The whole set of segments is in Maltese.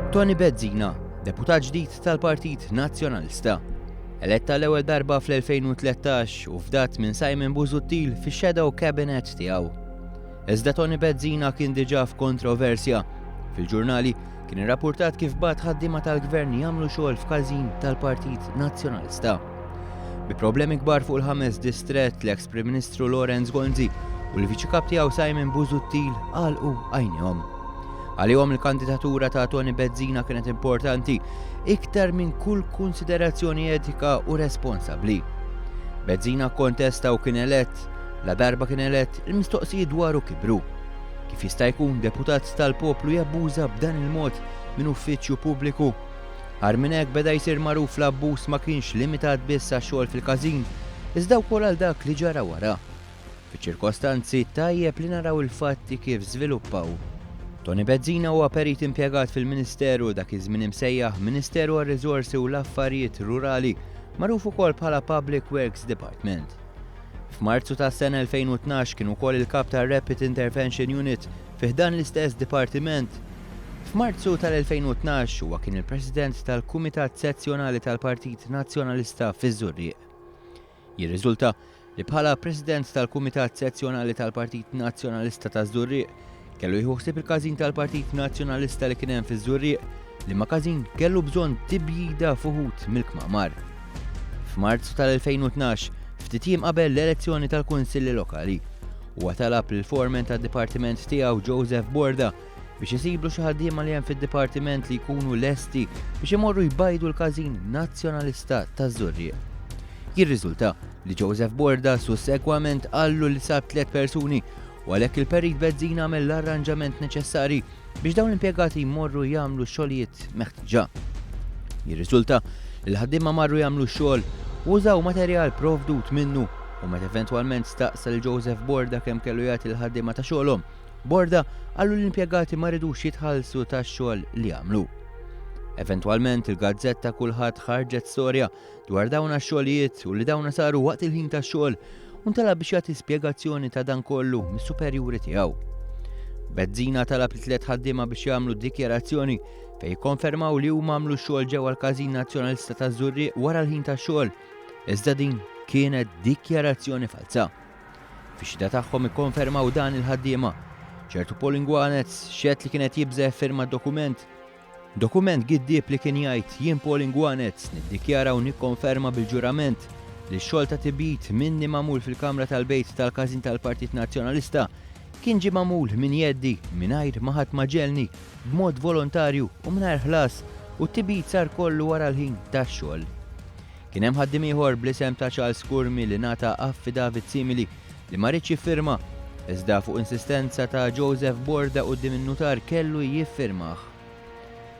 Tony Bezzina, deputat ġdid tal-Partit Nazzjonalista. Eletta l-ewwel darba fl-2013 u fdat minn Simon Busuttil fix-shadow cabinet tiegħu. Iżda Tony Bezzina kien diġà f'kontroversja. Fil-ġurnali kien irrappurtat kif bad ħaddiema tal-gvern jagħmlu xogħol f'każin tal-Partit Nazzjonalista. Bi problemi kbar fuq il-ħames distrett l-eks Prim Ministru Lorenz Gonzi u l-viċi kap tiegħu Simon Busuttil għalqu għajnihom. Għalihom il-kandidatura ta' Tony Bezzina kienet importanti iktar minn kull konsiderazzjoni etika u responsabbli. Bezzina kontesta u kien elett, la darba kien elett il-mistoqsijiet dwaru kibru. Kif jista' jkun deputat tal-poplu jabbuża b'dan il-mod minn uffiċċju pubbliku? Għar minn hekk beda jsir magħruf l-abbuż ma kienx limitat biss għax-xogħol fil-każin, iżda wkoll għal dak li ġara wara. Fiċ-ċirkostanzi tajjeb li naraw il-fatti kif żviluppaw. Tony Bezzina huwa perit impjegat fil-Ministeru dak iż-żmien imsejjaħ Ministeru għar-Riżorsi u l-Affarijiet Rurali, magħruf ukoll bħala Public Works Department. F'Marzu tas-sena 2012 kien ukoll il-kap tar-Rapid Intervention Unit fih dan l-istess dipartiment. F'Marzu tal-2012 huwa kien il-President tal-Kumitat Sezzjonali tal-Partit Nazzjonalista fiż-Żurrieq. Jirriżulta li bħala President tal-Kumitat Sezzjonali tal-Partit Nazzjonalista taż-Żurrieq kellu jħossib il-każin tal-Partit Nazzjonalista li kien hemm fiż-Żurrieq li ma każin kellu bżonn tibjida fuħut mill-kmamar. F'Marzu tal-2012, ftit jiem qabel l-elezzjoni tal-Kunsilli Lokali, huwa talab lill-foreman tad-dipartiment tiegħu Joseph Borda biex isiblu xi ħaddiema li hemm fid-dipartiment li jkunu lesti biex imorru jbajdu l-każin nazzjonalista taż-Żurrieq. Jirriżulta li Joseph Borda sussegwament qallu li sab 3 persuni u għalhekk il-perit Bezzina għamel l-arranġament neċessari biex dawn l-impjegati jmorru jagħmlu xogħlijiet meħtieġa. Jirriżulta li l-ħaddiema marru jagħmlu x-xogħol u użaw materjal provdut minnu u meta eventwalment staqsa lil Joseph Borda kemm kellu jagħti l-ħaddiema ta' xogħolhom, Borda qallu l-impjegati ma rridux jitħallsu tax-xogħol li jagħmlu. Eventwalment il-gazzetta kulħadd ħarġet storja dwar dawn x-xogħlijiet u li dawn saru waqt il-ħin tax-xogħol u talab biex jagħti spjegazzjoni ta' dan kollu mis-superjuri tiegħu. Bezzina talab li 3 ħaddiema biex jagħmlu dikjarazzjoni fejn jikkonfermaw li huma għamlu xogħol ġewwa l-każin nazzjonalista taż-Żurrieq wara l-ħin tax-xogħol, iżda din kienet dikjarazzjoni falsa. Fix-xhieda tagħhom ikkonfermaw dan il-ħaddiema. ċertu Polingwanez xedt li kienet jibżgħ firma dokument giddieb li kien jgħid jien Polingwanez niddikjara u nikkonferma bil-ġurament li x-xogħol ta' tibit minni magħmul fil-Kamra tal-Bejt tal-każin tal-Partit Nazzjonalista kien ġie magħmul minn jeddi mingħajr ma ħadd ma ġelni b'mod volontarju u mingħajr ħlas u t-tibit sar kollu wara l-ħin tax-xogħol. Kien hemm ħaddiem ieħor bl-isem ta' Charles Kurmi li ngħata affidavit simili li ma rridx jiffirma iżda fuq insistenza ta' Joseph Borda quddiem in-nutar kellu jiffirmah.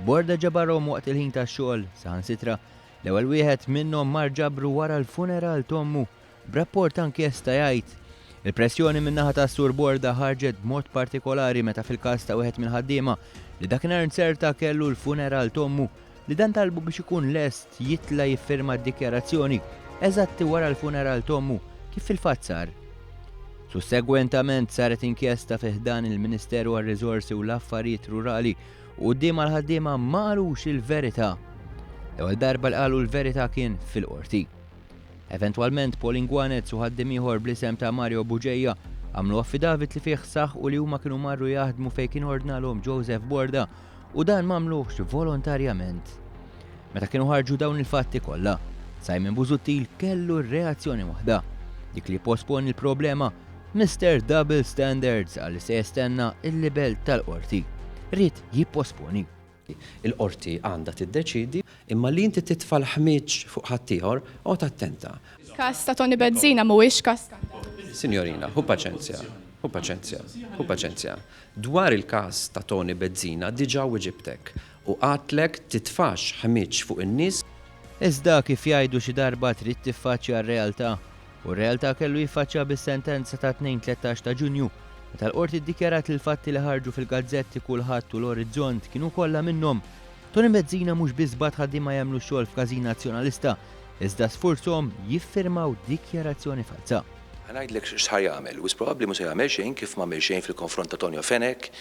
Borda ġabarhom waqt il-ħin tax-xogħol saħansitra l-ewwel wieħed minnhom mar ġabru wara l-funeral tommu b'rapport inkjesta jgħid. Il-pressjoni min-naħa tas-Sur Borda ħarġet b'mod partikolari meta fil-każ ta' wieħed mill-ħaddiema li dakinhar inserta kellu l-funeral tommu li dan talbu biex ikun lest jitla jiffirma d-dikjarazzjoni eżatti wara l-funeral tommu kif fil-fatt sar. Sussegwentament saret inkjesta fih dan il-Ministeru għar-Riżorsi u l-Affarijiet Rurali u quddiem għall-ħaddiema ma qalux il-verità. L-ewwel darba li qalu l-verità kien fil-qorti. Eventwalment Polingwanez u ħaddiem ieħor bl-isem ta' Mario Buġejja għamlu affidavit li fih saħħu li huma kienu marru jaħdmu fejn kien ordnalhom Joseph Borda u dan m'għamluhx volontarjament. Meta kienu ħarġu dawn il-fatti kollha, Simon Busuttil kellu reazzjoni waħda, dik li posponi l-problema Mr. Double Standards għalli se jistenna il-libel tal-qorti. Rid jipposponi. Il-qorti għandha tiddeċidi imma li inti titfal ħmiġ fuq ħaddieħor oqgħod attenta. Każ ta' Tony Bezzina mhuwiex każ. Sinjorina, hu paċenzja. Dwar il-każ ta' Tony Bezzina diġà wieġibtek u għadlek titfax ħmiġ fuq in-nies. Iżda kif jgħidu xi darba trid tiffaċċja r-realtà u r-realtà kellu jiffaċċja bis-sentenza ta' 2-13 ta' Ġunju meta l-qorti ddikjarat il-fatti li ħarġu fil-gazzetti kulħadd u l-Orizzont kienu kollha minnhom. Tony Bezzina mhux biss bad ħaddiema jagħmlu xogħol f'każin nazzjonalista, iżda sfurzhom jiffirmaw dikjarazzjoni falsa. Ngħidlek x'ħar jagħmel, u probabbli mhux se jagħmel xejn kif m'għamel xejn fil-konfront ta' Tonio Fenek,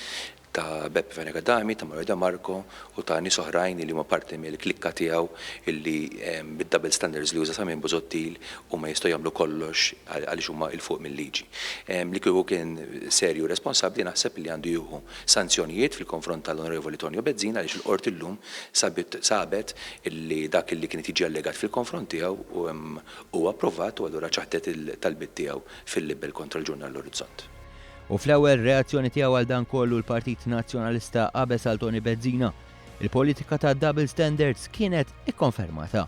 ta' Beppe Venegadami, ta' Mario De Marco u ta' nies oħrajn li huma parti mill-klikka tiegħu illi bid-double standards li uża Simon Busuttil u ma jistgħu jagħmlu kollox għaliex huma il fuq mill-liġi. Li kieku kien serju responsabbli naħseb li għandu jieħu sanzjonijiet fil-konfront tal-Onorevoli Tonio Bezzina għaliex il-qorti llum sabet illi dak illi kien jiġi allegat fil-konfront tiegħu huwa approvat u allura ċaħdet il-talbit tiegħu fil-libel kontra l-Ġurnal l-Orizzont. U fl-ewwel reazzjoni tiegħu għal dan kollu l-Partit Nazzjonalista qabeż għal Tony Bezzina, il-politika ta' double standards kienet ikkonfermata.